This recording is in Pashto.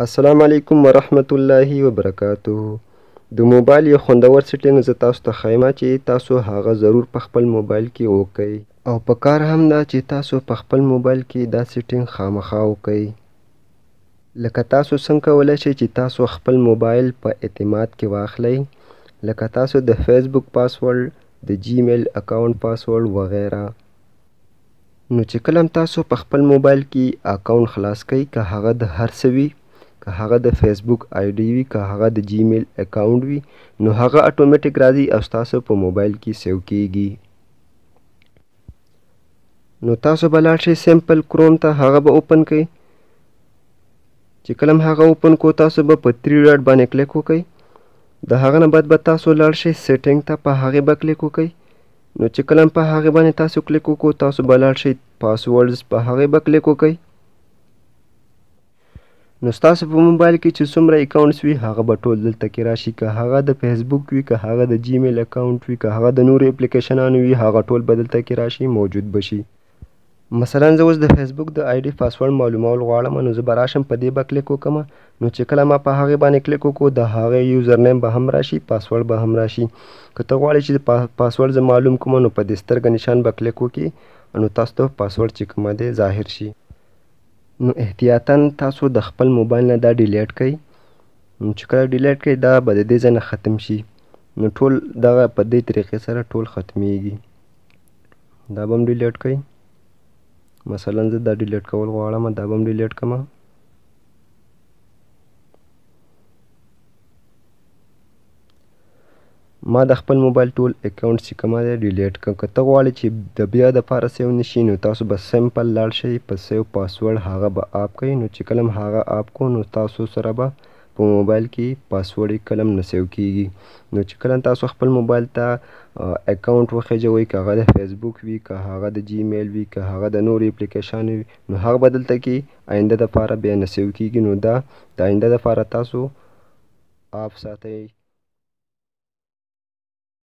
السلام علیکم ورحمت الله وبرکاته. د موبایل یو خوندور سیټینګ زه تاسو ته ښیم چې تاسو هغه ضرور په خپل موبایل کې وکړئ او پکار هم ده چې تاسو په خپل موبایل کې دا سیټینګ خامخا وکړئ. لکه تاسو څنګه کولی شئ چې تاسو خپل موبایل په اعتماد کې واخلئ، لکه تاسو د فیسبوک پاسورډ، د جیمیل اکاونټ پاسورډ وغیره. نو چې کله هم تاسو په خپل موبایل کې اکاونټ خلاص کړئ، که هغه د هر څه وي، که هغه د فیسبوک آی ډي وي، که هغه د جیمیل اکاونټ وي، نو هغه اتوماتیک راځي او ستاسو په موبایل کې سیو کیږي. نو تاسو به لاړ شئ سیمپل کروم ته، هغه به اوپن کړئ. چې کله هم هغه اوپن کو، تاسو به په 3 ډاټ باندې کلیک وکړئ. د هغه نه بعد به تاسو لاړ شئ سیټینګ ته، په هغې به کلیک وکړئ. نو چې کله هم په هغې باندې تاسو کلیک وکړو، تاسو به لاړ شئ پاسورډز، په هغې به کلیک وکړئ. نو ستاسو په موبایل کې چې څومره اکاونټس وي هغه به ټول دلته کې راشي، که هغه د فیسبوک وي، که هغه د جیمیل اکاونټ وي، که هغه د نورو اپلیکیشنانو وي، هغه ټول به دلته کې راشي، موجود بشي. مثلا زه اوس د فیسبوک د آی ډي پاسورډ معلومول غواړم، نو زه به راشم په دې به کلیک وکړم. نو چې کله ما په هغې باندې کلیک وکړو، د هغې یوزر نیم به هم راشي، پاسورډ به هم راشي. که ته غواړې چې پاسورډ زه معلوم کړم، نو په دې سترګه نشان به کلیک وکړي، نو تاسو ته پاسورډ چې کومه دی ظاهر شي. نو احتیاطاً تاسو د خپل موبایل نه دا ډیلیټ کړئ. نو چې کله ډیلیټ کړئ، دا به د دې ځای نه ختم شي. نو ټول دغه په دې طریقې سره ټول ختمیږي. دا به هم ډیلیټ کړئ. مثلا زه دا ډیلیټ کول غواړم، دا به هم ډیلیټ کړم. ما د خپل موبایل ټول اکاونټ چې کومه دی ډیلیټ کړم. که ته غواړې چې د بیا دپاره سیو نشي، نو تاسو به سمپل لاړ شئ په سیو پاسورډ، هغه به آپ کړئ. نو چې کله هم هغه آپ کړو، نو تاسو سره به په موبایل کې پاسورډ یې کله هم نه سیو کیږي. نو چې کله تاسو خپل موبایل ته اکاونټ وخیژوئ، که هغه د فیسبوک وي، که هغه د جیمیل وي، که هغه د نورو اپلیکیشن وي، نو هغه به دلته کې آینده دپاره بیا نه سیو کیږي. نو دا د آینده دپاره تاسو آپ ساتئ.